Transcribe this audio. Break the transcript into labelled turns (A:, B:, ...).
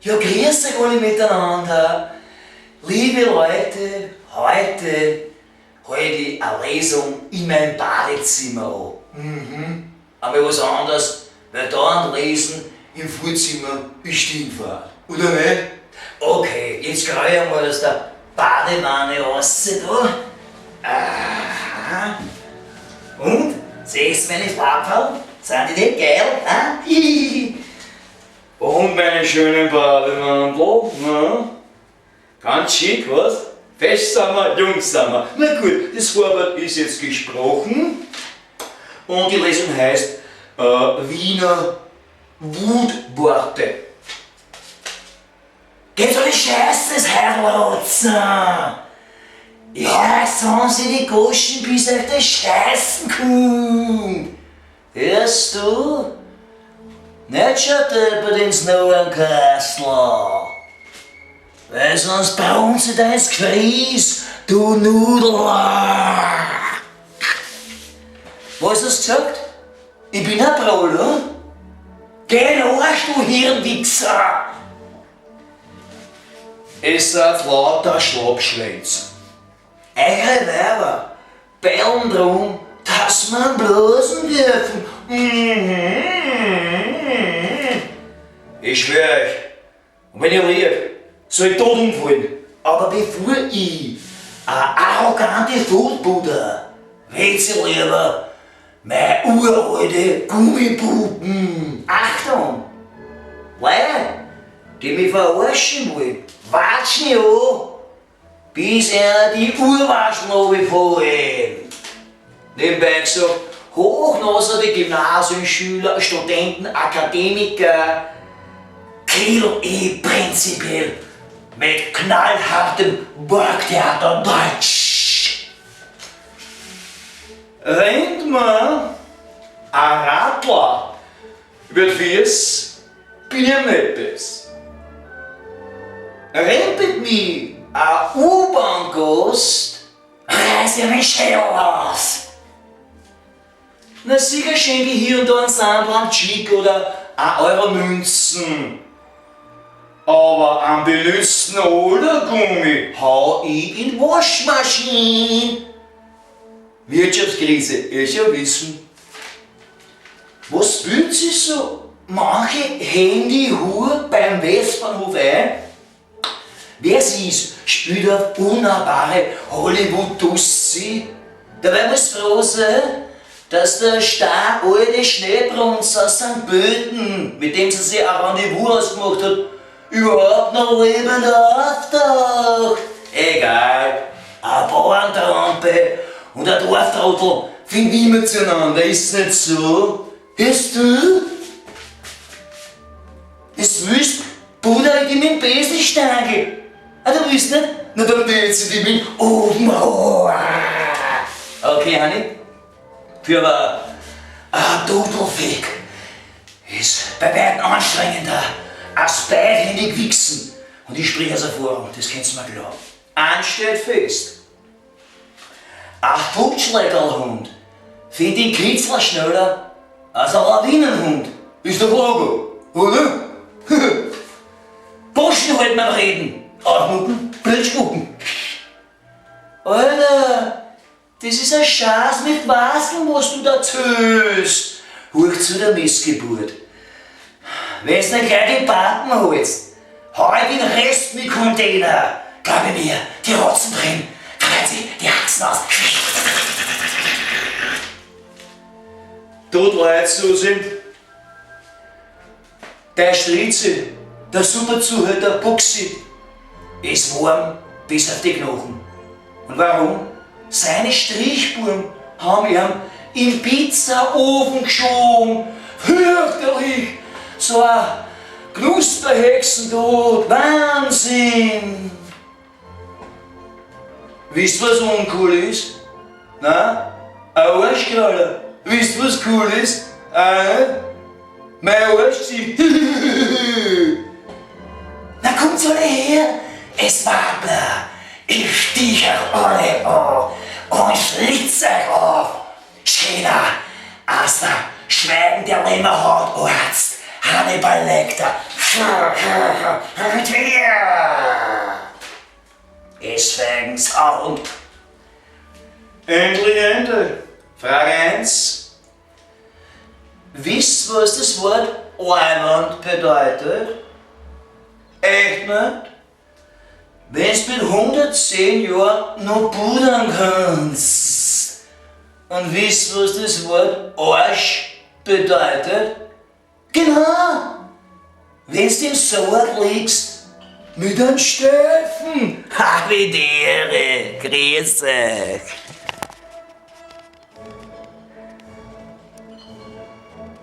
A: Ja, grüß euch alle miteinander. Liebe Leute, heute halte ich eine Lesung in meinem Badezimmer an. Aber was anderes, weil da ein Lesen im Vorzimmer bestimmt war. Oder nicht? Okay, jetzt graue ich mal aus der Badewanne raus da. Aha. Und? Siehst du meine Farben? Sind die nicht geil?
B: Und meine schönen Bademantel, ne? Ganz schick, was? Fest sind wir, Jungs sind wir. Na gut, das Vorwort ist jetzt gesprochen. Und die Lesung heißt Wiener Wutworte.
A: Geht doch die Scheiße, das Herrlotzen! Ja, sagen Sie die Goschen, bis euch das Scheißen kommt! Hörst du? Nicht schon deppert ins Norenkastler! Weil sonst brauchen sie da ins Gefries, du Nudel! Was hast du gesagt? Ich bin ein Brauler? Geh in den Arsch, du Hirnwichser!
B: Es sind lauter Schlagschwänze.
A: Eure Weiber bellen drum, dass wir ihn blasen dürfen.
B: Ich schwöre euch, und wenn ihr lieb, soll ich tot umfallen.
A: Aber bevor ich eine arrogante Foodbuddha, wählt sie lieber meine uralte Gummipuppen. Achtung! Leute, die mich verarschen wollen, watschen ja an, bis einer die Urwaschen runterfallen. Nebenbei gesagt, hochnaserte Gymnasiumschüler, Studenten, Akademiker, kill ich prinzipiell mit knallhartem Burgtheater Deutsch.
B: Rennt man ein Radler über die Wies, bin ich am Neppes.
A: Rempelt mich ein U-Bahn-Gast, reiß ich mich schön aus. Na sicher schenke ich hier und da einen Sandal am Chick oder 1 Euro Münzen.
B: Aber am benützten Odergummi
A: Hau ich in die Waschmaschine.
B: Wirtschaftskrise, ist ja wissen.
A: Was bildet sich so manche Handyhure beim Westbahnhof ein? Wer sie's, spielt auf unnahbare Hollywood-Tussi. Dabei muss froh sein, dass der alte Schneebrunz aus St. Pölten, mit dem sie sich ein Rendezvous ausgemacht hat, überhaupt noch lebend auftaucht. Egal, eine Bauerntrompe und ein Dorftrottel finden immer zueinander, ist nicht so? Hörst du? Es willst, Bruder, ich mit dem Besenstangel. Ah, du willst nicht? Na dann willst du die mit oben. Okay, Hanni? Für aber ein Dudelfick ist bei weitem anstrengender als beidhändig wichsen. Und ich spreche aus Erfahrung, das kannst du mir glauben. Eins steht fest. Ein Futschleckerlhund findet den Kitzler schneller als ein Lawinenhund. Ist doch Logo, oder? Burschen halt beim Reden. Aufmucken, Blödspucken. Alter! Das ist ein Schatz mit Waseln, was du da tust. Hoch zu der Missgeburt. Wenn's nicht gleich den Baten holst, hau ich den Rest mit Container. Glaube mir, die Rotzen drin, treiben sie die Achsen aus.
B: Dort Leute so sind.
A: Der Stritze, der super Zuhälter Buxi, ist warm bis auf die Knochen. Und warum? Seine Strichspuren haben ihn im Pizzaofen geschoben. Fürchterlich! So ein Knusperhexentod. Wahnsinn! Wisst ihr, was uncool ist? Na? Ein Arschkraller. Wisst ihr, was cool ist? Mein Arsch zieht. Na kommt alle her, es Wabler. Ich stich euch alle an und schlitz euch auf. Schöner als der Schweigen der Lämmerhautarzt Hannibal Lecter. Es fängt's an.
B: Intelligente. Frage 1.
A: Wisst was das Wort Einwand bedeutet? Echt nicht? Wenn's mit 110 Jahren noch pudern kannst. Und wisst was das Wort Arsch bedeutet? Genau! Wenn's im Sarg liegst, mit einem Steffen. Habitäre, grüß euch.